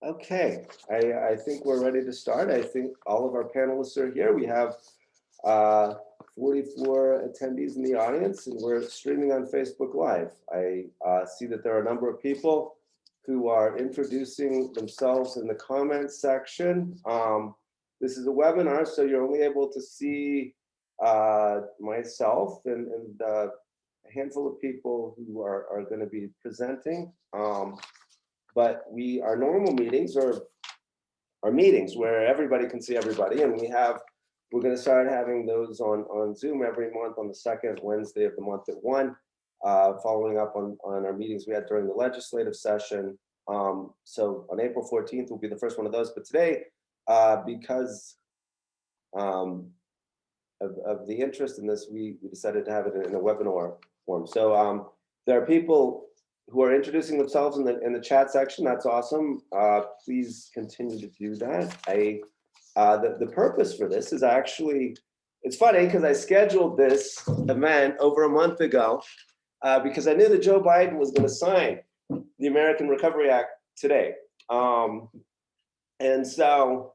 Okay, I think we're ready to start. I think all of our panelists are here. We have uh, 44 attendees in the audience, and we're streaming on Facebook Live. I see that there are a number of people who are introducing themselves in the comments section. This is a webinar, so you're only able to see myself and a handful of people who are going to be presenting. But our normal meetings are meetings where everybody can see everybody, and we're going to start having those on Zoom every month on the second Wednesday of the month at 1, following up on our meetings we had during the legislative session. So on April 14th will be the first one of those, but today, because of the interest in this, we decided to have it in a webinar form. So there are people who are introducing themselves in the chat section. That's awesome. Please continue to do that. The purpose for this is actually, it's funny because I scheduled this event over a month ago because I knew that Joe Biden was going to sign the American Recovery Act today. And so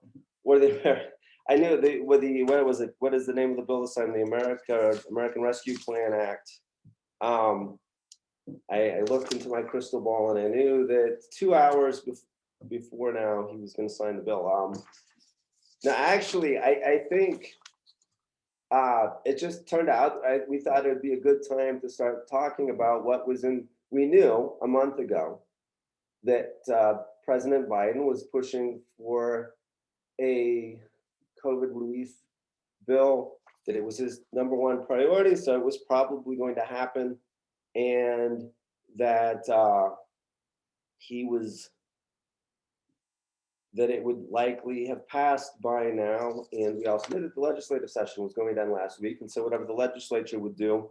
I knew what is the name of the bill to sign? The American Rescue Plan Act. I looked into my crystal ball and I knew that 2 hours before now he was going to sign the bill. Now, actually, I think it just turned out we thought it would be a good time to start talking about what was in. We knew a month ago that President Biden was pushing for a COVID relief bill, that it was his #1 priority, so it was probably going to happen, and that that it would likely have passed by now. And we also knew that the legislative session was going down last week, and so whatever the legislature would do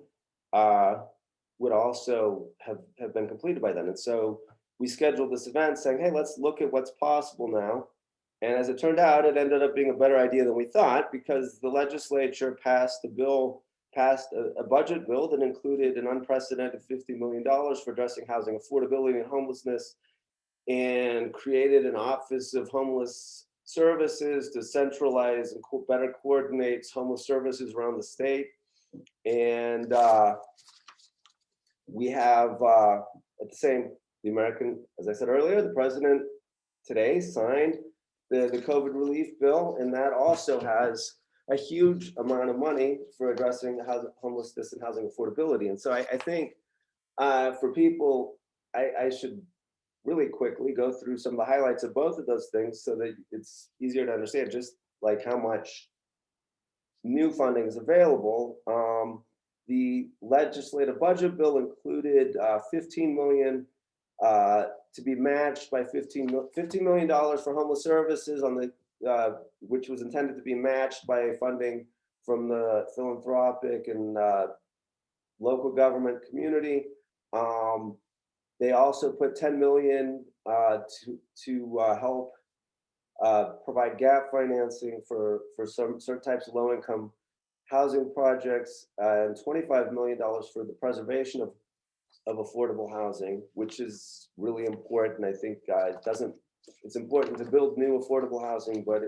would also have been completed by then. And so we scheduled this event saying, hey, let's look at what's possible now. And as it turned out, it ended up being a better idea than we thought, because the legislature passed a budget bill that included an unprecedented $50 million for addressing housing affordability and homelessness, and created an Office of Homeless Services to centralize and better coordinate homeless services around the state. And we have as I said earlier, the president today signed the COVID relief bill, and that also has a huge amount of money for addressing homelessness and housing affordability. And so I think for people, I should really quickly go through some of the highlights of both of those things so that it's easier to understand just like how much new funding is available. The legislative budget bill included $15 million to be matched by $15 million for homeless services which was intended to be matched by funding from the philanthropic and local government community. They also put $10 million to help provide gap financing for certain types of low-income housing projects, and $25 million for the preservation of affordable housing, which is really important. I think it's important to build new affordable housing, but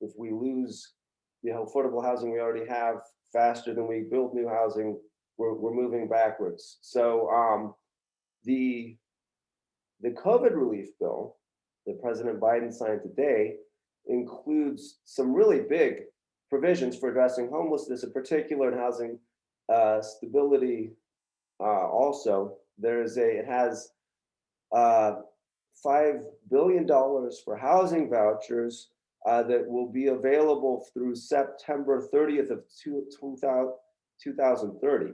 if we lose the affordable housing we already have faster than we build new housing, we're moving backwards. So the COVID relief bill that President Biden signed today includes some really big provisions for addressing homelessness, in particular, and housing stability. Also, it has $5 billion for housing vouchers that will be available through September 30th of 2030.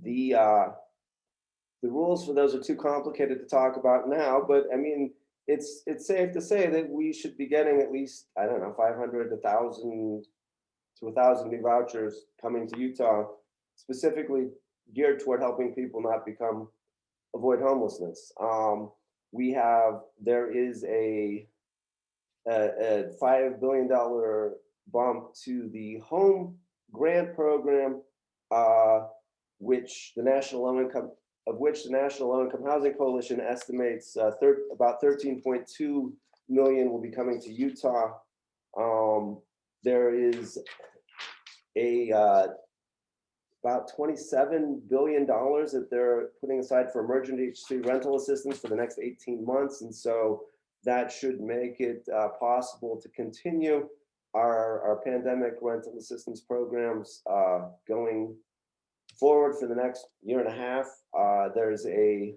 The rules for those are too complicated to talk about now, but I mean, it's safe to say that we should be getting at least, I don't know, 500 to 1,000 to 1,000 new vouchers coming to Utah, specifically geared toward helping people not avoid homelessness. There is a $5 billion bump to the home grant program, which the National of which the National Low Income Housing Coalition estimates about 13.2 million will be coming to Utah. There is about $27 billion that they're putting aside for emergency rental assistance for the next 18 months. And so that should make it possible to continue our pandemic rental assistance programs going forward for the next year and a half. There's a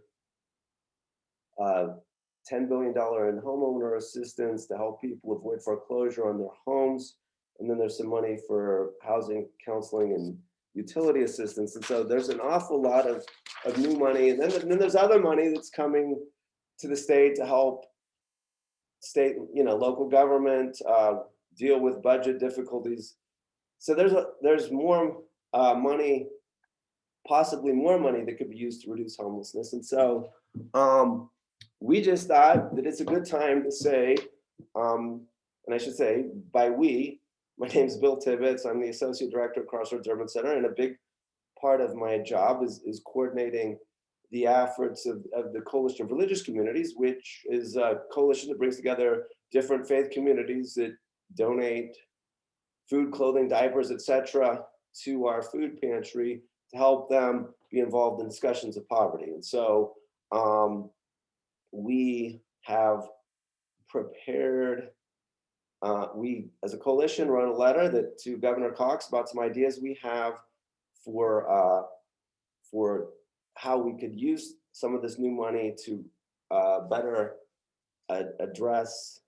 $10 billion in homeowner assistance to help people avoid foreclosure on their homes. And then there's some money for housing, counseling, and utility assistance. And so there's an awful lot of new money. And then there's other money that's coming to the state to help state, local government deal with budget difficulties. So there's more money, possibly more money that could be used to reduce homelessness. And so we just thought that it's a good time to say, and I should say by we, my name is Bill Tibbetts. I'm the Associate Director at Crossroads Urban Center, and a big part of my job is coordinating the efforts of the Coalition of Religious Communities, which is a coalition that brings together different faith communities that donate food, clothing, diapers, etc., to our food pantry to help them be involved in discussions of poverty. And so we have prepared, we as a coalition wrote a letter to Governor Cox about some ideas we have for how we could use some of this new money to better address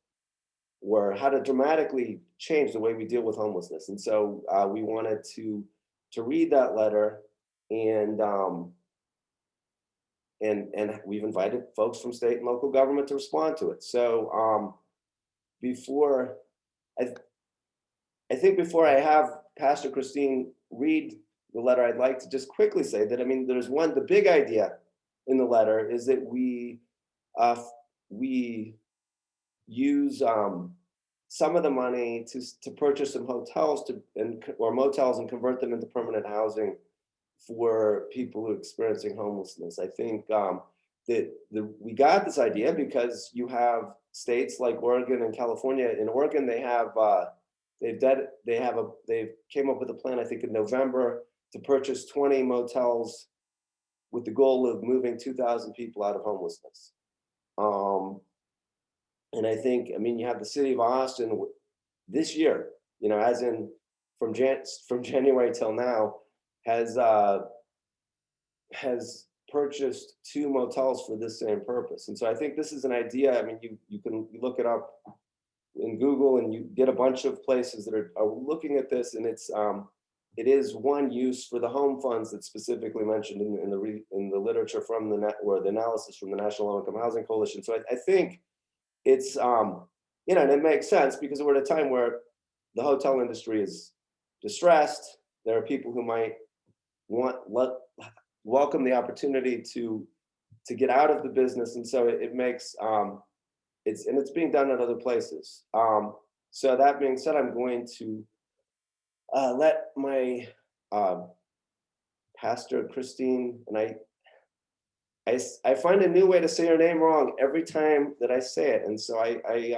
or how to dramatically change the way we deal with homelessness. And so we wanted to read that letter, and we've invited folks from state and local government to respond to it. So I think before I have Pastor Christine read the letter, I'd like to just quickly say that, there's the big idea in the letter is that we use some of the money to purchase some hotels or motels and convert them into permanent housing for people who are experiencing homelessness. I think that we got this idea because you have states like Oregon and California. In Oregon, they came up with a plan, I think in November, to purchase 20 motels with the goal of moving 2,000 people out of homelessness. And I think, you have the city of Austin this year, as in from January till now, has purchased 2 motels for this same purpose. And so I think this is an idea. You can look it up in Google, and you get a bunch of places that are looking at this, and it is one use for the home funds that's specifically mentioned in the literature from the analysis from the National Low Income Housing Coalition. So I think it's and it makes sense because we're at a time where the hotel industry is distressed. There are people who might welcome the opportunity to get out of the business, and so it makes it's being done at other places. So that being said, I'm going to let my Pastor Christine, and I find a new way to say her name wrong every time that I say it, and so I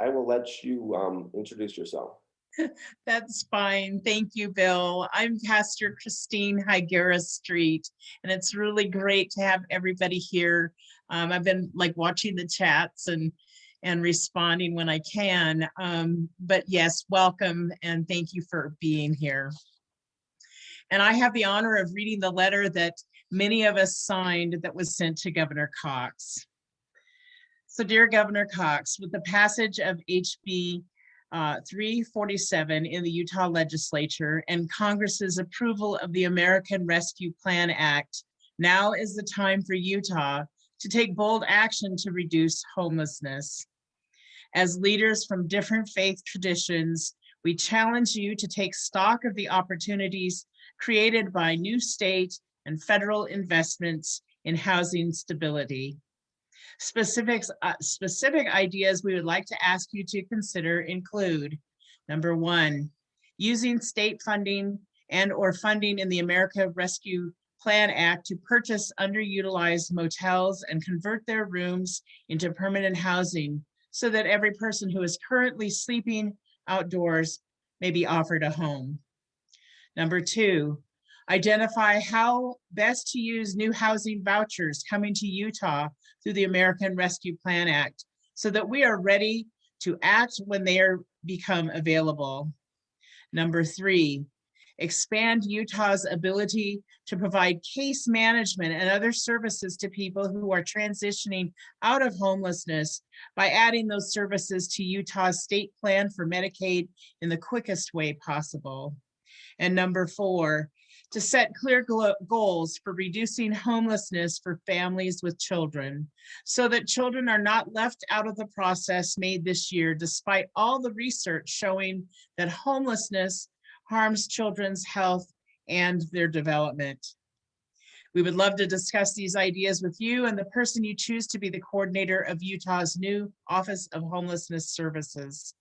will let you introduce yourself. That's fine. Thank you, Bill. I'm Pastor Christine Higuera Street, and it's really great to have everybody here. I've been watching the chats and responding when I can. But yes, welcome and thank you for being here. And I have the honor of reading the letter that many of us signed that was sent to Governor Cox. So dear Governor Cox, with the passage of HB 347 in the Utah legislature and Congress's approval of the American Rescue Plan Act, now is the time for Utah to take bold action to reduce homelessness. As leaders from different faith traditions, we challenge you to take stock of the opportunities created by new state and federal investments in housing stability. Specific ideas we would like to ask you to consider include: number 1, using state funding and or funding in the America Rescue Plan Act to purchase underutilized motels and convert their rooms into permanent housing so that every person who is currently sleeping outdoors may be offered a home. Number 2, identify how best to use new housing vouchers coming to Utah through the American Rescue Plan Act so that we are ready to act when they become available. Number 3, expand Utah's ability to provide case management and other services to people who are transitioning out of homelessness by adding those services to Utah's state plan for Medicaid in the quickest way possible. And number 4, to set clear goals for reducing homelessness for families with children so that children are not left out of the process made this year, despite all the research showing that homelessness harms children's health and their development. We would love to discuss these ideas with you and the person you choose to be the coordinator of Utah's new Office of Homelessness Services.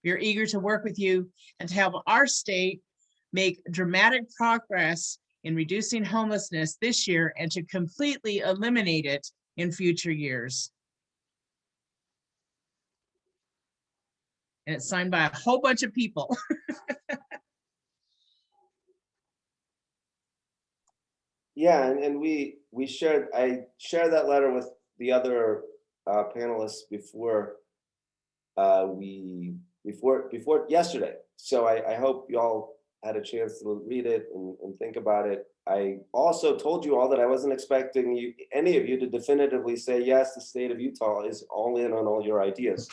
We are eager to work with you and to help our state make dramatic progress in reducing homelessness this year and to completely eliminate it in future years. And it's signed by a whole bunch of people. Yeah, and I shared that letter with the other panelists before yesterday. So I hope you all had a chance to read it and think about it. I also told you all that I wasn't expecting any of you to definitively say, yes, the state of Utah is all in on all your ideas,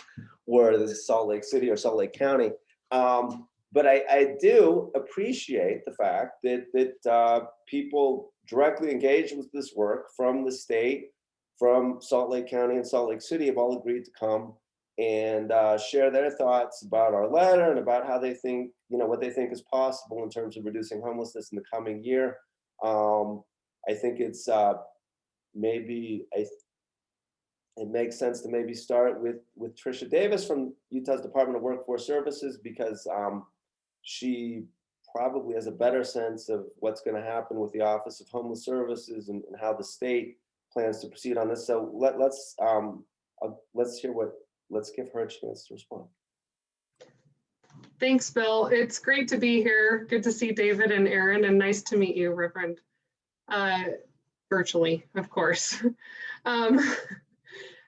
or the Salt Lake City or Salt Lake County. But I do appreciate the fact that people directly engaged with this work from the state, from Salt Lake County and Salt Lake City have all agreed to come and share their thoughts about our letter and about how they think, what they think is possible in terms of reducing homelessness in the coming year. I think it's it makes sense to maybe start with Tricia Davis from Utah's Department of Workforce Services, because she probably has a better sense of what's going to happen with the Office of Homeless Services and how the state plans to proceed on this. So let's give her a chance to respond. Thanks, Bill. It's great to be here. Good to see David and Aaron, and nice to meet you, Reverend. Virtually, of course.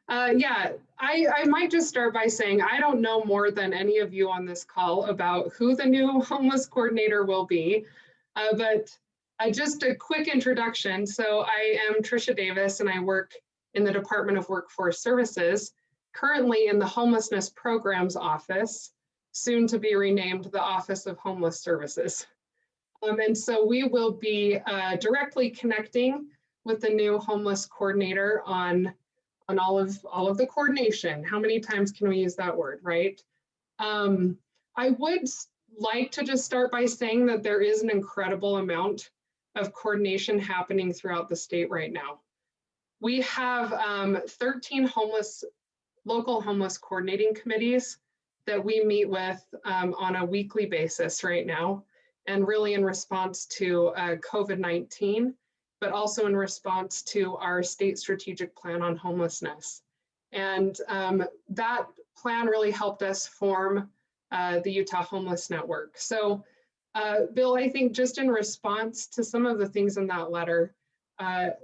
Yeah, I might just start by saying I don't know more than any of you on this call about who the new homeless coordinator will be, but just a quick introduction. So I am Tricia Davis, and I work in the Department of Workforce Services, currently in the Homelessness Programs Office, soon to be renamed the Office of Homeless Services. And so we will be directly connecting with the new homeless coordinator on all of the coordination. How many times can we use that word, right? I would like to just start by saying that there is an incredible amount of coordination happening throughout the state right now. We have 13 local homeless coordinating committees that we meet with on a weekly basis right now, and really in response to COVID-19, but also in response to our state strategic plan on homelessness. And that plan really helped us form the Utah Homeless Network. So Bill, I think just in response to some of the things in that letter,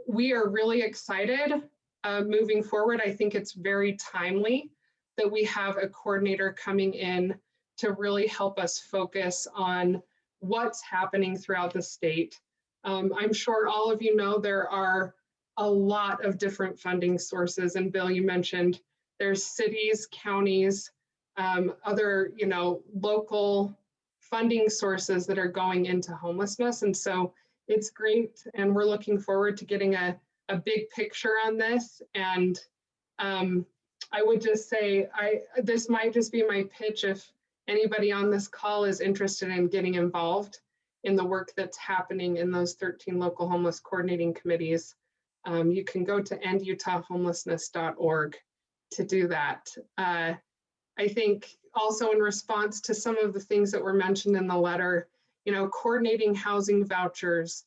we are really excited moving forward. I think it's very timely that we have a coordinator coming in to really help us focus on what's happening throughout the state. I'm sure all of you know there are a lot of different funding sources, and Bill, you mentioned there's cities, counties, other local funding sources that are going into homelessness. And so it's great, and we're looking forward to getting a big picture on this. And I would just say, this might just be my pitch if anybody on this call is interested in getting involved in the work that's happening in those 13 local homeless coordinating committees. You can go to endutahhomelessness.org to do that. I think also in response to some of the things that were mentioned in the letter, coordinating housing vouchers,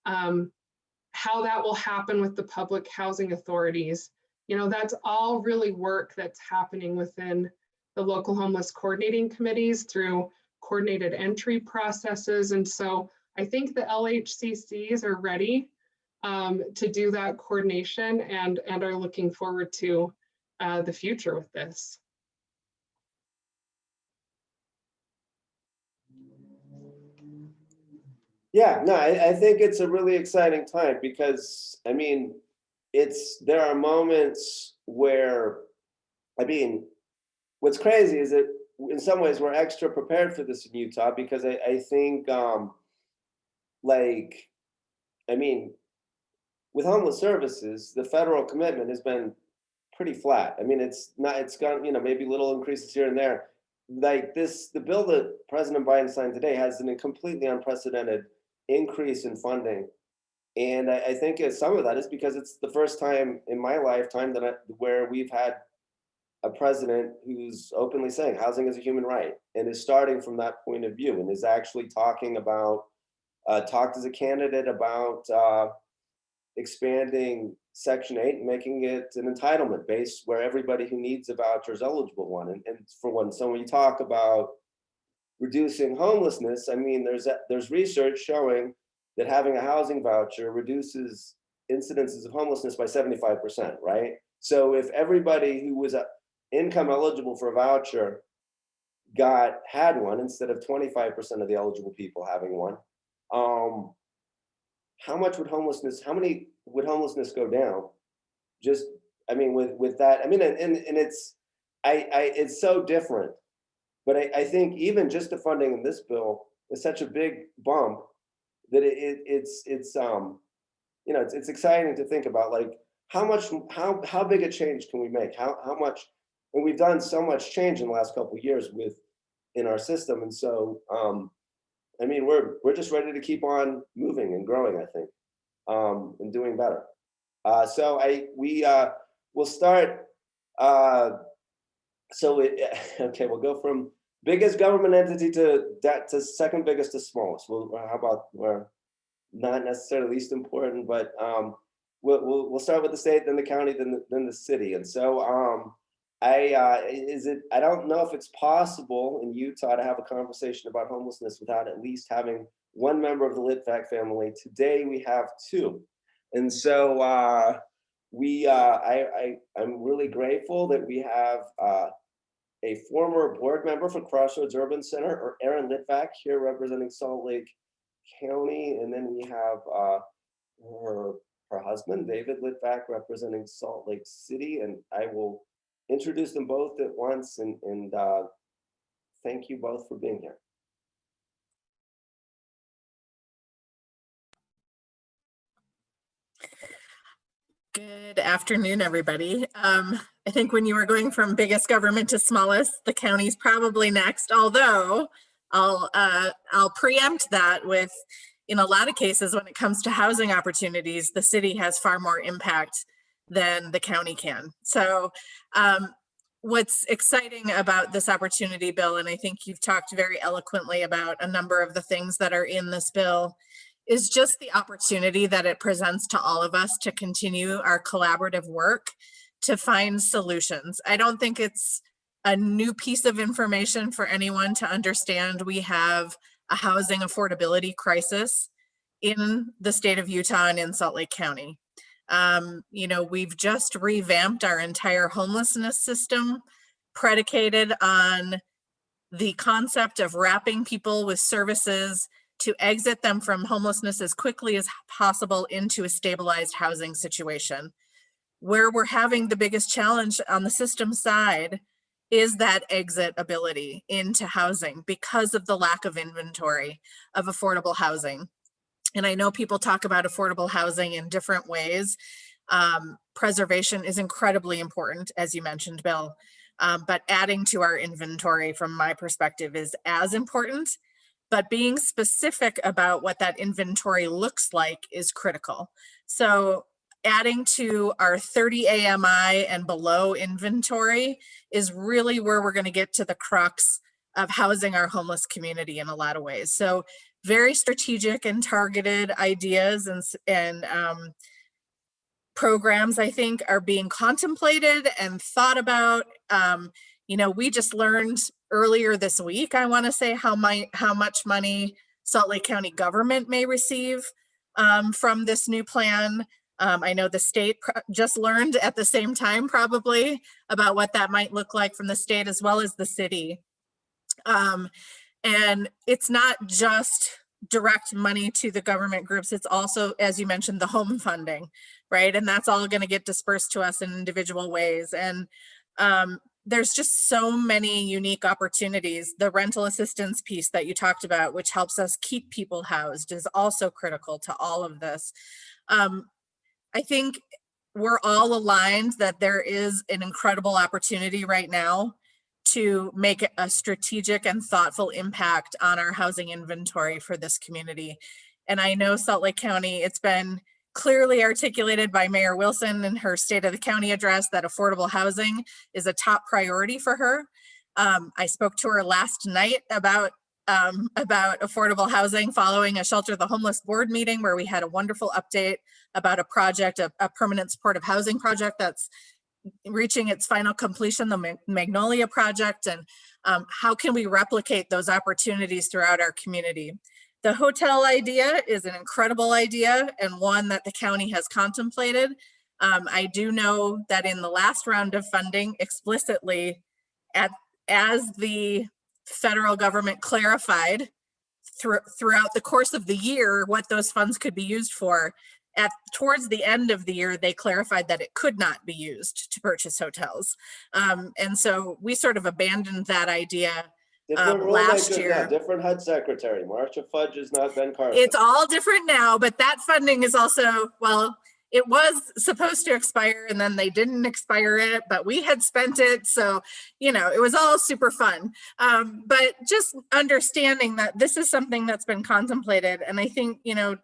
how that will happen with the public housing authorities. That's all really work that's happening within the local homeless coordinating committees through coordinated entry processes. And so I think the LHCCs are ready to do that coordination and are looking forward to the future with this. Yeah, no, I think it's a really exciting time because, I mean, there are moments where, I mean, what's crazy is that in some ways we're extra prepared for this in Utah because I think, like, I mean, with homeless services, the federal commitment has been pretty flat. I mean, it's gone, maybe little increases here and there. Like the bill that President Biden signed today has a completely unprecedented increase in funding. And I think some of that is because it's the first time in my lifetime where we've had a president who's openly saying housing is a human right and is starting from that point of view and is actually talking about, talked as a candidate about expanding Section 8 and making it an entitlement base where everybody who needs a voucher is eligible one. And for one, so when you talk about reducing homelessness, I mean, there's research showing that having a housing voucher reduces incidences of homelessness by 75%, right? So if everybody who was income eligible for a voucher had one instead of 25% of the eligible people having one, how many would homelessness go down? Just, I mean, with that, I mean, and it's so different. But I think even just the funding in this bill is such a big bump that it's exciting to think about, like how big a change can we make? How much, and we've done so much change in the last couple of years in our system, and so I mean we're just ready to keep on moving and growing, I think, and doing better. So we'll start. Okay, we'll go from biggest government entity to second biggest to smallest. How about, we're not necessarily least important, but we'll start with the state, then the county, then the city. And so I don't know if it's possible in Utah to have a conversation about homelessness without at least having one member of the Litvak family. Today we have two, and so I'm really grateful that we have a former board member for Crossroads Urban Center, or Erin Litvak, here representing Salt Lake County, and then we have her husband, David Litvak, representing Salt Lake City, and I will introduce them both at once and thank you both for being here. Good afternoon, everybody. I think when you were going from biggest government to smallest, the county's probably next, although I'll preempt that with, in a lot of cases, when it comes to housing opportunities, the city has far more impact than the county can. So what's exciting about this opportunity bill, and I think you've talked very eloquently about a number of the things that are in this bill, is just the opportunity that it presents to all of us to continue our collaborative work to find solutions. I don't think it's a new piece of information for anyone to understand. We have a housing affordability crisis in the state of Utah and in Salt Lake County. We've just revamped our entire homelessness system, predicated on the concept of wrapping people with services to exit them from homelessness as quickly as possible into a stabilized housing situation. Where we're having the biggest challenge on the system side is that exit ability into housing because of the lack of inventory of affordable housing. And I know people talk about affordable housing in different ways. Preservation is incredibly important, as you mentioned, Bill, but adding to our inventory from my perspective is as important. But being specific about what that inventory looks like is critical. So adding to our 30 AMI and below inventory is really where we're going to get to the crux of housing our homeless community in a lot of ways. So very strategic and targeted ideas and programs, I think, are being contemplated and thought about. You know, we just learned earlier this week, I want to say, how much money Salt Lake County government may receive from this new plan. I know the state just learned at the same time, probably, about what that might look like from the state as well as the city. And it's not just direct money to the government groups. It's also, as you mentioned, the home funding, right? And that's all going to get dispersed to us in individual ways. And there's just so many unique opportunities. The rental assistance piece that you talked about, which helps us keep people housed, is also critical to all of this. I think we're all aligned that there is an incredible opportunity right now to make a strategic and thoughtful impact on our housing inventory for this community. And I know Salt Lake County, it's been clearly articulated by Mayor Wilson in her State of the County address that affordable housing is a top priority for her. I spoke to her last night about affordable housing following a Shelter the Homeless board meeting where we had a wonderful update about a project, a permanent supportive housing project that's reaching its final completion, the Magnolia project, and how can we replicate those opportunities throughout our community. The hotel idea is an incredible idea and one that the county has contemplated. I do know that in the last round of funding, explicitly, as the federal government clarified throughout the course of the year what those funds could be used for, towards the end of the year, they clarified that it could not be used to purchase hotels. And so we sort of abandoned that idea last year. Now, different HUD secretary. Marsha Fudge has not been Carson. It's all different now, but that funding is also, well, it was supposed to expire and then they didn't expire it, but we had spent it. So, you know, it was all super fun. But just understanding that this is something that's been contemplated. And I think, you know,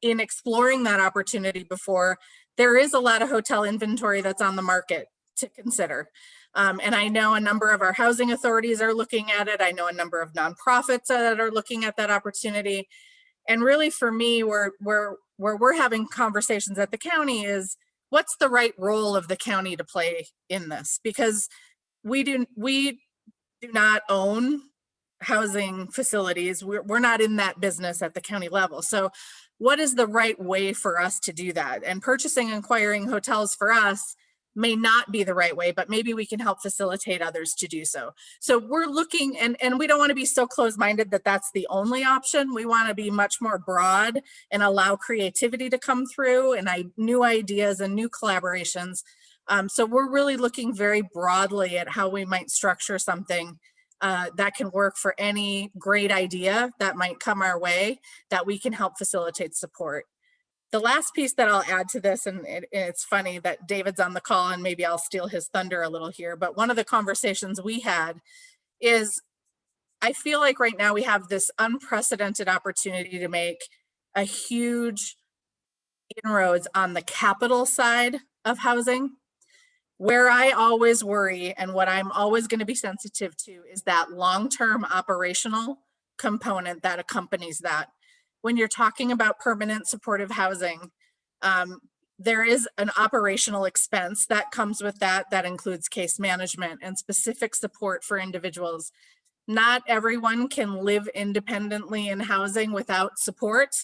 in exploring that opportunity before, there is a lot of hotel inventory that's on the market to consider. And I know a number of our housing authorities are looking at it. I know a number of nonprofits that are looking at that opportunity. And really for me, where we're having conversations at the county is, what's the right role of the county to play in this? Because we do not own housing facilities. We're not in that business at the county level. So what is the right way for us to do that? And purchasing and acquiring hotels for us may not be the right way, but maybe we can help facilitate others to do so. So we're looking, and we don't want to be so closed-minded that that's the only option. We want to be much more broad and allow creativity to come through and new ideas and new collaborations. So we're really looking very broadly at how we might structure something that can work for any great idea that might come our way, that we can help facilitate support. The last piece that I'll add to this, and it's funny that David's on the call and maybe I'll steal his thunder a little here, but one of the conversations we had is, I feel like right now we have this unprecedented opportunity to make a huge inroads on the capital side of housing. Where I always worry and what I'm always going to be sensitive to is that long-term operational component that accompanies that. When you're talking about permanent supportive housing, there is an operational expense that comes with that includes case management and specific support for individuals. Not everyone can live independently in housing without support.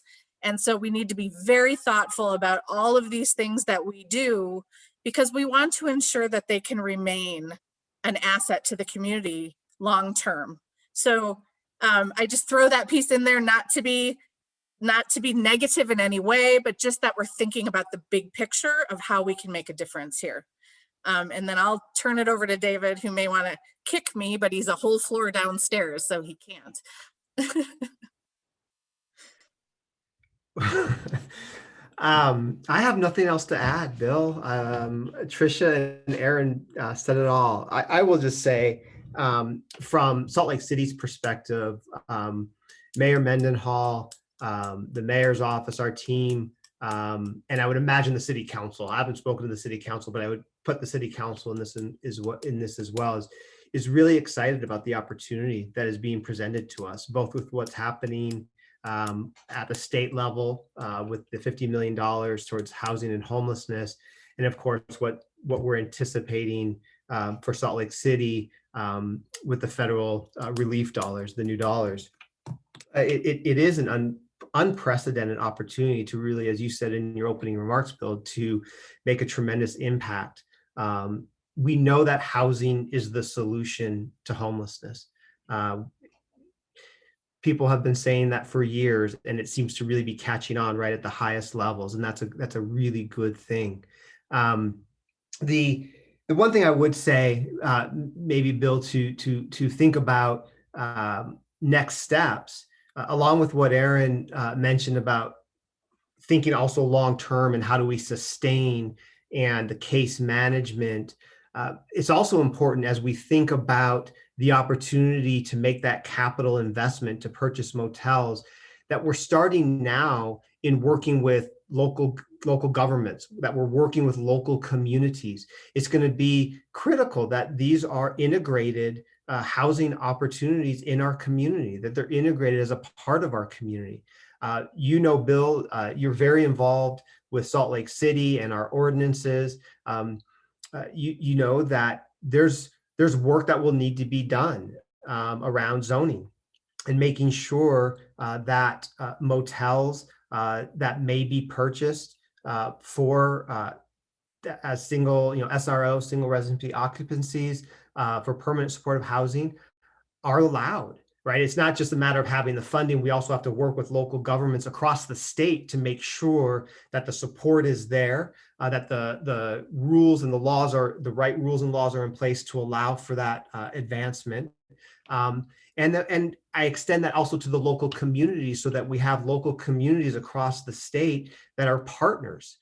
And so we need to be very thoughtful about all of these things that we do, because we want to ensure that they can remain an asset to the community long-term. So I just throw that piece in there, not to be negative in any way, but just that we're thinking about the big picture of how we can make a difference here. And then I'll turn it over to David, who may want to kick me, but he's a whole floor downstairs, so he can't. I have nothing else to add, Bill. Tricia and Aaron said it all. I will just say, from Salt Lake City's perspective, Mayor Mendenhall, the mayor's office, our team, and I would imagine the city council. I haven't spoken to the city council, but I would put the city council in this as well, is really excited about the opportunity that is being presented to us, both with what's happening at the state level with the $50 million towards housing and homelessness. And of course, what we're anticipating for Salt Lake City with the federal relief dollars, the new dollars. It is an unprecedented opportunity to really, as you said in your opening remarks, Bill, to make a tremendous impact. We know that housing is the solution to homelessness. People have been saying that for years, and it seems to really be catching on right at the highest levels, and that's a really good thing. The one thing I would say, maybe Bill, to think about next steps, along with what Aaron mentioned about thinking also long term and how do we sustain and the case management. It's also important as we think about the opportunity to make that capital investment to purchase motels, that we're starting now in working with local governments, that we're working with local communities. It's going to be critical that these are integrated housing opportunities in our community, that they're integrated as a part of our community. Bill, you're very involved with Salt Lake City and our ordinances. You know that there's work that will need to be done around zoning and making sure that motels that may be purchased for as single, SRO, single residency occupancies for permanent supportive housing are allowed. Right? It's not just a matter of having the funding. We also have to work with local governments across the state to make sure that the support is there, that the rules and the laws are the right rules and laws are in place to allow for that advancement. And I extend that also to the local communities so that we have local communities across the state that are partners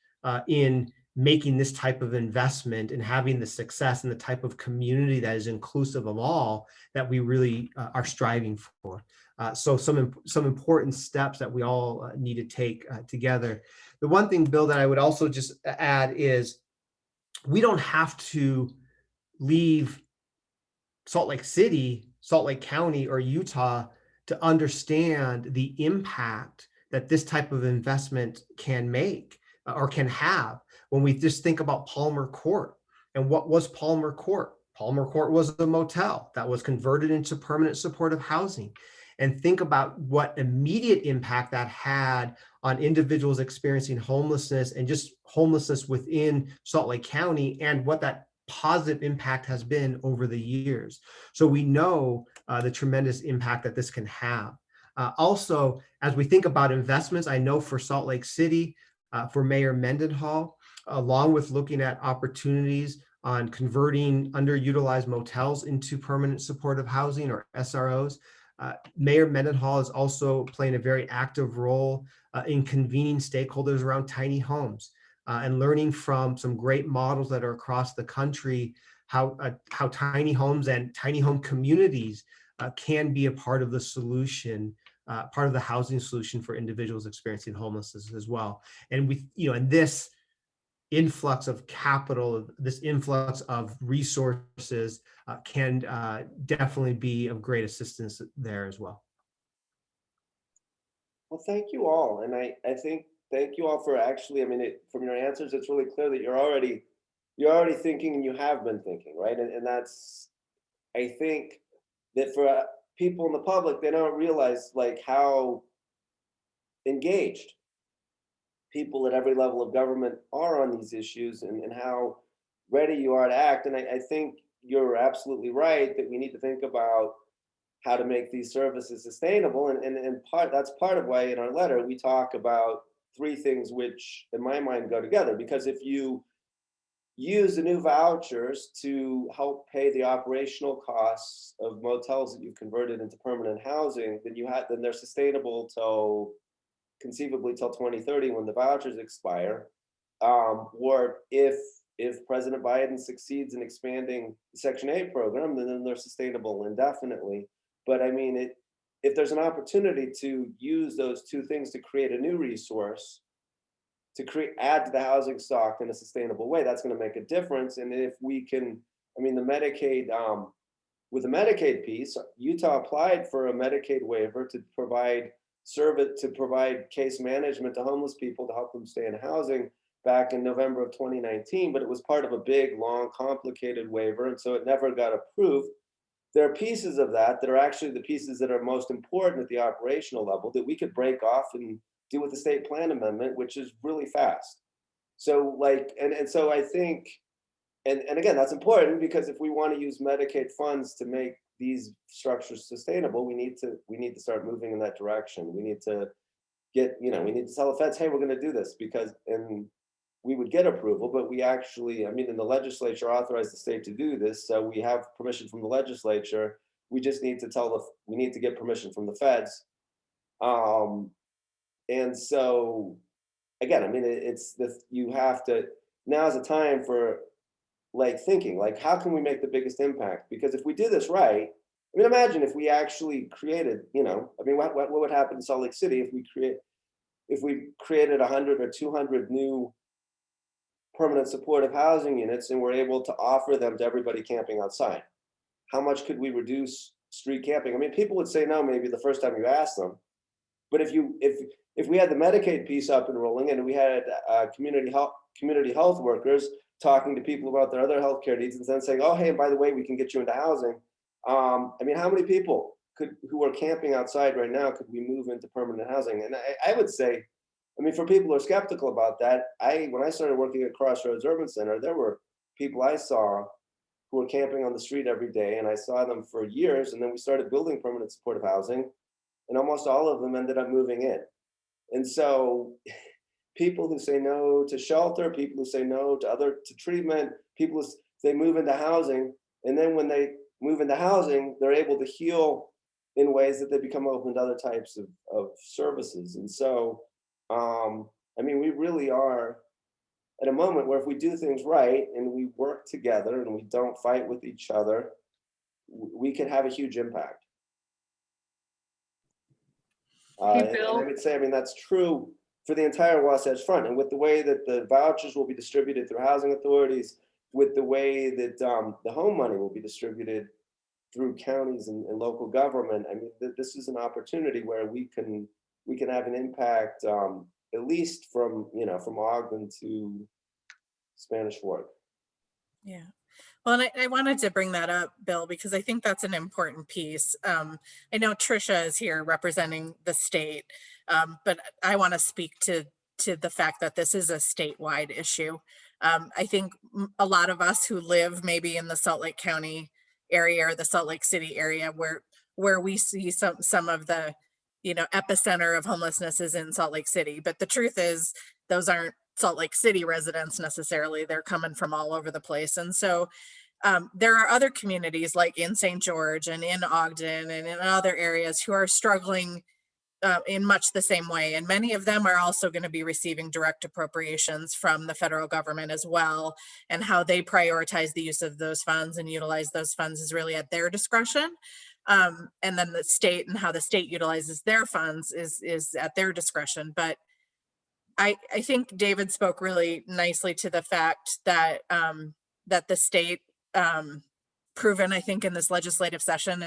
in making this type of investment and having the success and the type of community that is inclusive of all that we really are striving for. So some important steps that we all need to take together. The one thing, Bill, that I would also just add is we don't have to leave Salt Lake City, Salt Lake County, or Utah to understand the impact that this type of investment can make or can have. When we just think about Palmer Court, and what was Palmer Court? Palmer Court was a motel that was converted into permanent supportive housing. And think about what immediate impact that had on individuals experiencing homelessness and just homelessness within Salt Lake County, and what that positive impact has been over the years. So we know the tremendous impact that this can have. Also, as we think about investments, I know for Salt Lake City, for Mayor Mendenhall, along with looking at opportunities on converting underutilized motels into permanent supportive housing or SROs, Mayor Mendenhall is also playing a very active role in convening stakeholders around tiny homes and learning from some great models that are across the country, how tiny homes and tiny home communities can be a part of the solution, part of the housing solution for individuals experiencing homelessness as well. And and this influx of capital, this influx of resources can definitely be of great assistance there as well. Well, thank you all. And I think thank you all for actually, from your answers, it's really clear that you're already thinking, and you have been thinking, right? And that's, I think that for people in the public, they don't realize like how engaged people at every level of government are on these issues, and how ready you are to act. And I think you're absolutely right that we need to think about how to make these services sustainable. And that's part of why in our letter we talk about three things which in my mind go together. Because if you use the new vouchers to help pay the operational costs of motels that you've converted into permanent housing, then they're sustainable conceivably till 2030 when the vouchers expire. Or if President Biden succeeds in expanding the Section 8 program, then they're sustainable indefinitely. But if there's an opportunity to use those two things to create a new resource, to add to the housing stock in a sustainable way, that's going to make a difference. And if we can, the Medicaid, with the Medicaid piece, Utah applied for a Medicaid waiver to provide serve it to provide case management to homeless people to help them stay in housing back in November of 2019, but it was part of a big, long, complicated waiver, and so it never got approved. There are pieces of that that are actually the pieces that are most important at the operational level that we could break off and do with the state plan amendment, which is really fast. So like, and so I think, and again, that's important because if we want to use Medicaid funds to make these structures sustainable, we need to start moving in that direction. We need to get, we need to tell the feds, hey, we're going to do this, because, and we would get approval, but we actually, I mean, and the legislature authorized the state to do this, so we have permission from the legislature. We just need to we need to get permission from the feds. And so, again, I mean, you have to, now's the time for like thinking, like, how can we make the biggest impact? Because if we do this right, I mean, imagine if we actually created, I mean, what would happen in Salt Lake City if we created 100 or 200 new permanent supportive housing units and we're able to offer them to everybody camping outside? How much could we reduce street camping? I mean, people would say no, maybe the first time you ask them, but if we had the Medicaid piece up and rolling, and we had community health workers talking to people about their other healthcare needs, and then saying, oh, hey, by the way, we can get you into housing. I mean, how many people who are camping outside right now could we move into permanent housing? And I would say, I mean, for people who are skeptical about that, when I started working at Crossroads Urban Center, there were people I saw who were camping on the street every day, and I saw them for years, and then we started building permanent supportive housing, and almost all of them ended up moving in. And so people who say no to shelter, people who say no to treatment, people who they move into housing, and then when they move into housing, they're able to heal in ways that they become open to other types of services. And so, I mean, we really are at a moment where if we do things right and we work together and we don't fight with each other, we can have a huge impact. Hey, Bill. And I would say, I mean, that's true for the entire Wasatch Front. And with the way that the vouchers will be distributed through housing authorities, with the way that the home money will be distributed through counties and local government, I mean, this is an opportunity where we can have an impact, at least from Ogden to Spanish Fork. Yeah. Well, and I wanted to bring that up, Bill, because I think that's an important piece. I know Tricia is here representing the state, but I want to speak to the fact that this is a statewide issue. I think a lot of us who live maybe in the Salt Lake County area or the Salt Lake City area where we see some of the epicenter of homelessness is in Salt Lake City. But the truth is those aren't Salt Lake City residents necessarily. They're coming from all over the place. And so there are other communities like in St. George and in Ogden and in other areas who are struggling in much the same way. And many of them are also going to be receiving direct appropriations from the federal government as well. And how they prioritize the use of those funds and utilize those funds is really at their discretion. And then the state and how the state utilizes their funds is at their discretion. But I think David spoke really nicely to the fact that that the state proven, I think, in this legislative session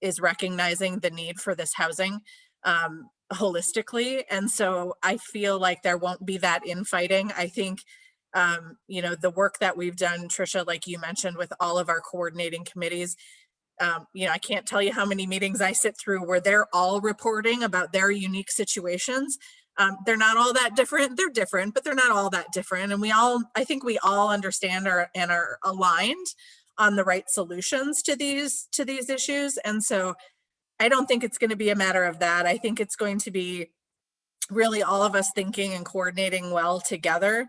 is recognizing the need for this housing holistically. And so I feel like there won't be that infighting. I think, the work that we've done, Tricia, like you mentioned, with all of our coordinating committees, I can't tell you how many meetings I sit through where they're all reporting about their unique situations. They're not all that different. They're different, but they're not all that different. And I think we all understand and are aligned on the right solutions to these issues. And so I don't think it's going to be a matter of that. I think it's going to be really all of us thinking and coordinating well together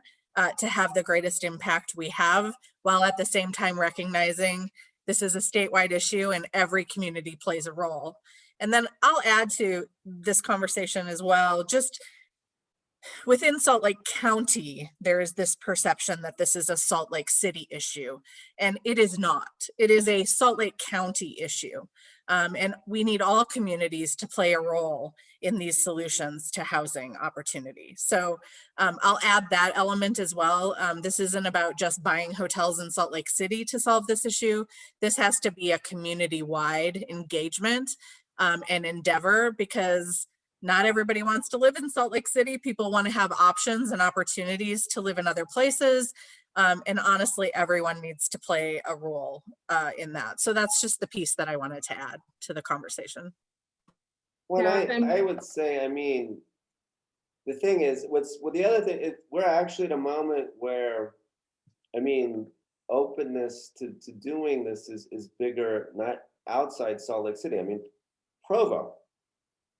to have the greatest impact we have, while at the same time recognizing this is a statewide issue and every community plays a role. And then I'll add to this conversation as well, just within Salt Lake County, there is this perception that this is a Salt Lake City issue, and it is not. It is a Salt Lake County issue. And we need all communities to play a role in these solutions to housing opportunity. So I'll add that element as well. This isn't about just buying hotels in Salt Lake City to solve this issue. This has to be a community-wide engagement and endeavor, because not everybody wants to live in Salt Lake City. People want to have options and opportunities to live in other places. And honestly, everyone needs to play a role in that. So that's just the piece that I wanted to add to the conversation. Well, Yeah, I would say, I mean, the thing is, the other thing is, we're actually at a moment where, I mean, openness to doing this is bigger, not outside Salt Lake City. I mean, Provo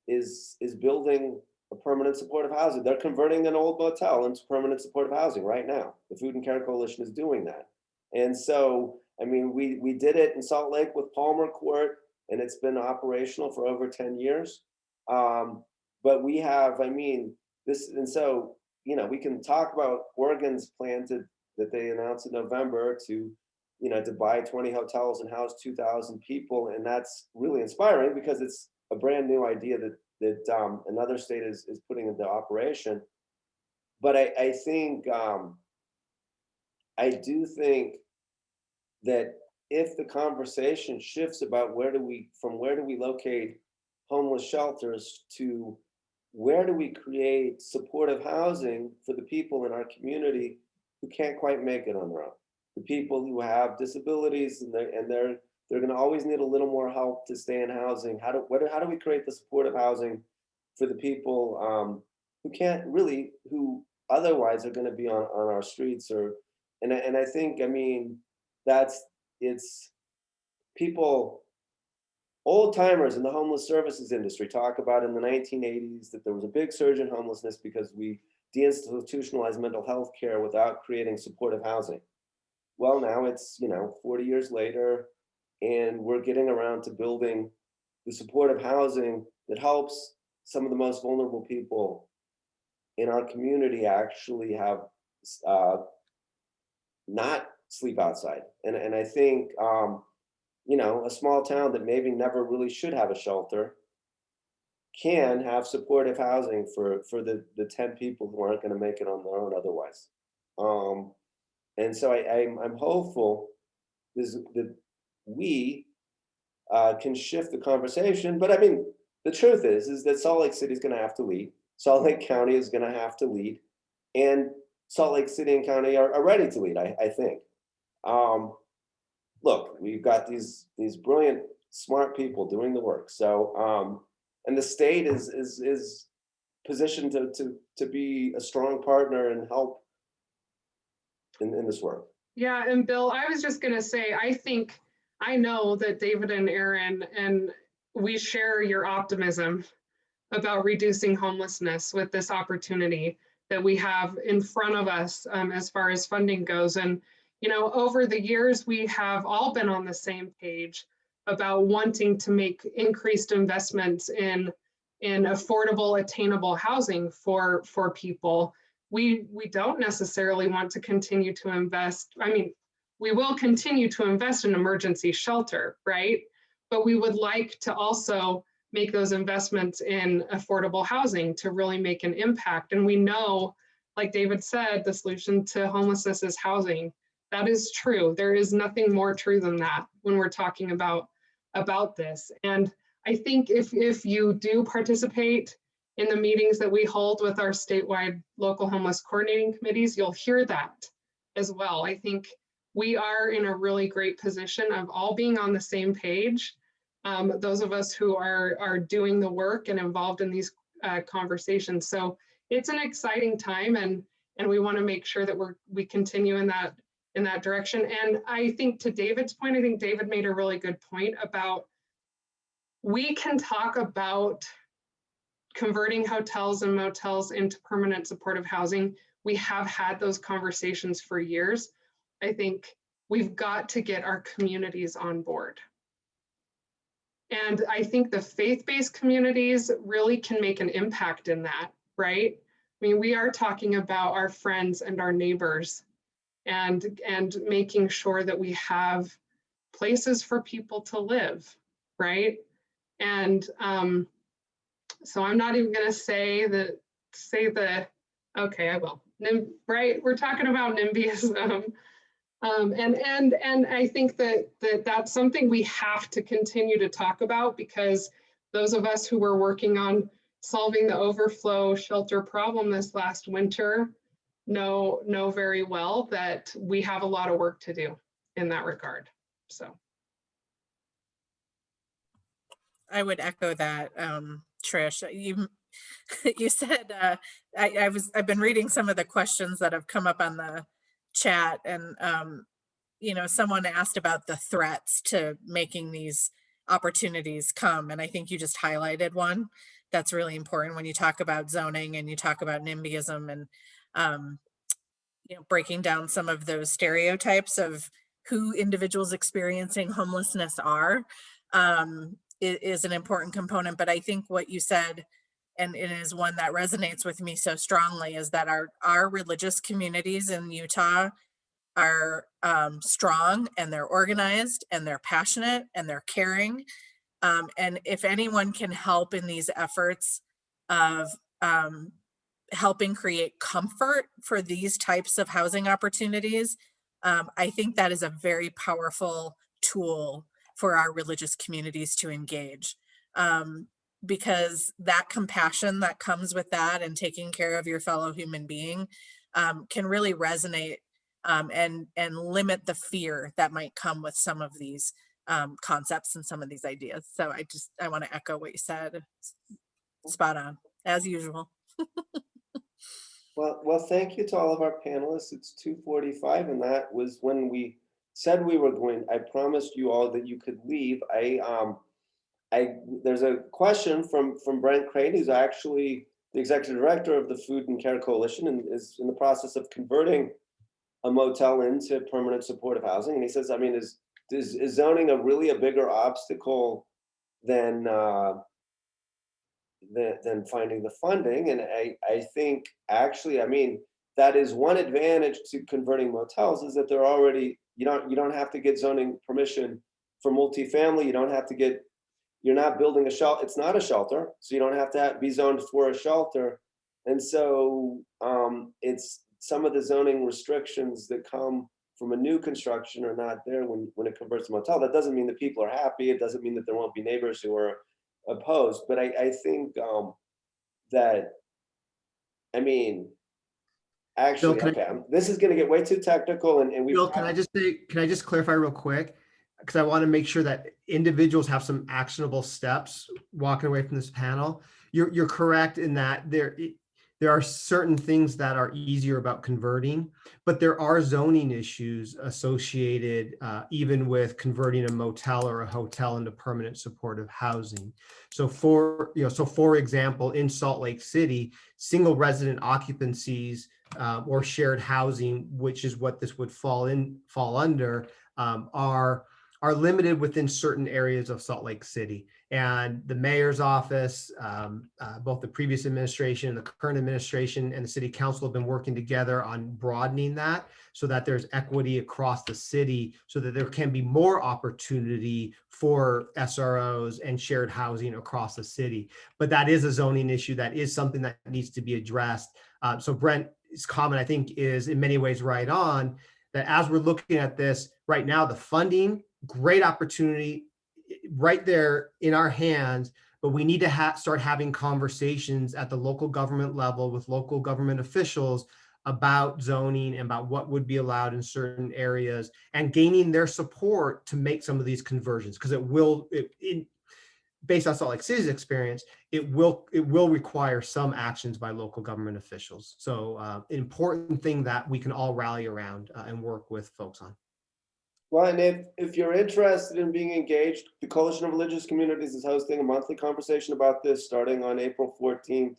is building a permanent supportive housing. They're converting an old motel into permanent supportive housing right now. The Food and Care Coalition is doing that. And so, I mean, we did it in Salt Lake with Palmer Court, and it's been operational for over 10 years. But we have, I mean, this, and so, you know, we can talk about Oregon's plan that they announced in November to, you know, to buy 20 hotels and house 2,000 people. And that's really inspiring because it's a brand new idea that another state is putting into operation. But I think, I do think that if the conversation shifts about from where do we locate homeless shelters to where do we create supportive housing for the people in our community who can't quite make it on their own, the people who have disabilities and they're going to always need a little more help to stay in housing. How do we create the supportive housing for the people who can't really, who otherwise are going to be on our streets? And I think, I mean, it's people, old timers in the homeless services industry talk about in the 1980s that there was a big surge in homelessness because we deinstitutionalized mental health care without creating supportive housing. Well, now it's, you know, 40 years later, and we're getting around to building the supportive housing that helps some of the most vulnerable people in our community actually have not sleep outside. And I think, you know, a small town that maybe never really should have a shelter can have supportive housing for the 10 people who aren't going to make it on their own otherwise. And so I'm hopeful that we can shift the conversation. But I mean, the truth is that Salt Lake City is going to have to lead. Salt Lake County is going to have to lead. And Salt Lake City and County are ready to lead, I think. Look, we've got these brilliant, smart people doing the work. So, and the state is positioned to be a strong partner and help in this work. Yeah, and Bill, I was just gonna say, I know that David and Aaron and we share your optimism about reducing homelessness with this opportunity that we have in front of us as far as funding goes. And, you know, over the years, we have all been on the same page about wanting to make increased investments in affordable, attainable housing for people. We don't necessarily want to continue to invest. I mean, we will continue to invest in emergency shelter, right? But we would like to also make those investments in affordable housing to really make an impact. And we know, like David said, the solution to homelessness is housing. That is true. There is nothing more true than that when we're talking about this. And I think if you do participate in the meetings that we hold with our statewide local homeless coordinating committees, you'll hear that as well. I think we are in a really great position of all being on the same page. Those of us who are doing the work and involved in these conversations. So it's an exciting time, and we want to make sure that we continue in that direction. And I think to David's point, I think David made a really good point about we can talk about converting hotels and motels into permanent supportive housing. We have had those conversations for years. I think we've got to get our communities on board. And I think the faith-based communities really can make an impact in that, right? I mean, we are talking about our friends and our neighbors and making sure that we have places for people to live, right? And so I'm not even gonna say okay, I will, right? We're talking about NIMBYism. And I think that that's something we have to continue to talk about, because those of us who were working on solving the overflow shelter problem this last winter know very well that we have a lot of work to do in that regard. So I would echo that, Trish. You said I've been reading some of the questions that have come up on the chat, and someone asked about the threats to making these opportunities come, and I think you just highlighted one that's really important when you talk about zoning and you talk about NIMBYism and breaking down some of those stereotypes of who individuals experiencing homelessness are. Is an important component. But I think what you said, and it is one that resonates with me so strongly, is that our religious communities in Utah are strong, and they're organized, and they're passionate, and they're caring. And if anyone can help in these efforts of helping create comfort for these types of housing opportunities, I think that is a very powerful tool for our religious communities to engage, because that compassion that comes with that and taking care of your fellow human being can really resonate and limit the fear that might come with some of these concepts and some of these ideas. So I want to echo what you said. Spot on, as usual. Well, thank you to all of our panelists. It's 2:45, and that was when we said we were going. I promised you all that you could leave. There's a question from Brent Crane, who's actually the executive director of the Food and Care Coalition and is in the process of converting a motel into permanent supportive housing. And he says, I mean, is zoning really a bigger obstacle than finding the funding? And I think actually, I mean, that is one advantage to converting motels, is that they're already, you don't have to get zoning permission for multifamily. You don't have to get, you're not building a shelter. It's not a shelter, so you don't have to be zoned for a shelter. And so it's some of the zoning restrictions that come from a new construction are not there when it converts to motel. That doesn't mean that people are happy. It doesn't mean that there won't be neighbors who are opposed. But I think that, I mean, actually, Bill, okay, this is going to get way too technical, and we. Bill, can I just clarify real quick? Because I want to make sure that individuals have some actionable steps walking away from this panel. You're correct in that there are certain things that are easier about converting, but there are zoning issues associated even with converting a motel or a hotel into permanent supportive housing. So for example, in Salt Lake City, single resident occupancies or shared housing, which is what this would fall under, are limited within certain areas of Salt Lake City. And the mayor's office, both the previous administration and the current administration and the city council have been working together on broadening that so that there's equity across the city, so that there can be more opportunity for SROs and shared housing across the city. But that is a zoning issue. That is something that needs to be addressed. So Brent's comment, I think, is in many ways right on, that as we're looking at this right now, the funding, great opportunity right there in our hands, but we need to start having conversations at the local government level with local government officials about zoning and about what would be allowed in certain areas, and gaining their support to make some of these conversions, because based on Salt Lake City's experience, it will require some actions by local government officials. So important thing that we can all rally around and work with folks on. Well, and if you're interested in being engaged, the Coalition of Religious Communities is hosting a monthly conversation about this starting on April 14th,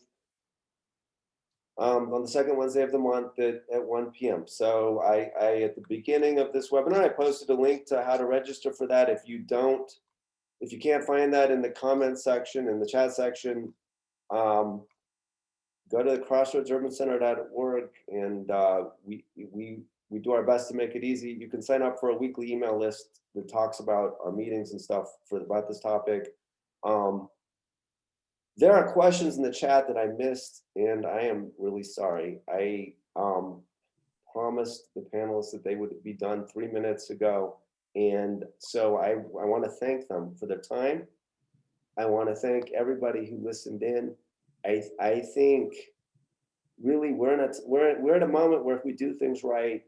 on the second Wednesday of the month at 1 p.m. So I at the beginning of this webinar, I posted a link to how to register for that. If you can't find that in the comment section, in the chat section, go to crossroadsurbancenter.org, and we do our best to make it easy. You can sign up for a weekly email list that talks about our meetings and stuff about this topic. There are questions in the chat that I missed, and I am really sorry. I promised the panelists that they would be done 3 minutes ago. And so I want to thank them for their time I want to thank everybody who listened in. I think really we're at a moment where if we do things right,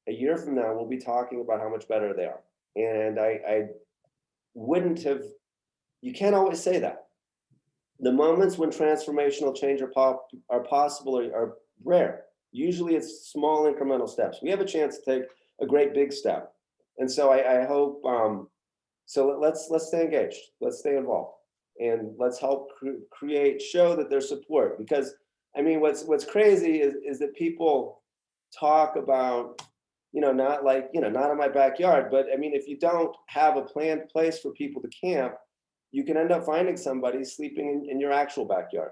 a year from now, we'll be talking about how much better they are. And I wouldn't have, you can't always say that. The moments when transformational change are possible are rare. Usually it's small incremental steps. We have a chance to take a great big step. And so I hope, so let's stay engaged, let's stay involved, and let's help show that there's support. Because I mean, what's crazy is that people talk about, not like, not in my backyard, but I mean, if you don't have a planned place for people to camp, you can end up finding somebody sleeping in your actual backyard.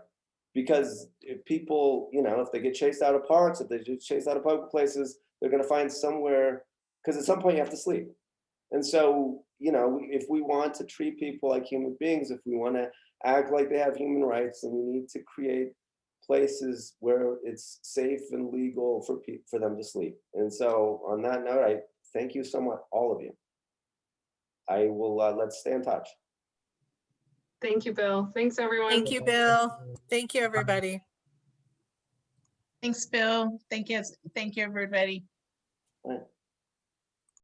Because if people, if they get chased out of parks, if they get chased out of public places, they're going to find somewhere, because at some point you have to sleep. And so, if we want to treat people like human beings, if we want to act like they have human rights, then we need to create places where it's safe and legal for them to sleep. And so on that note, I thank you so much, all of you. I will, let's stay in touch. Thank you, Bill. Thanks, everyone. Thank you, Bill. Thank you, everybody. Thanks, Bill. Thank you, everybody. All right.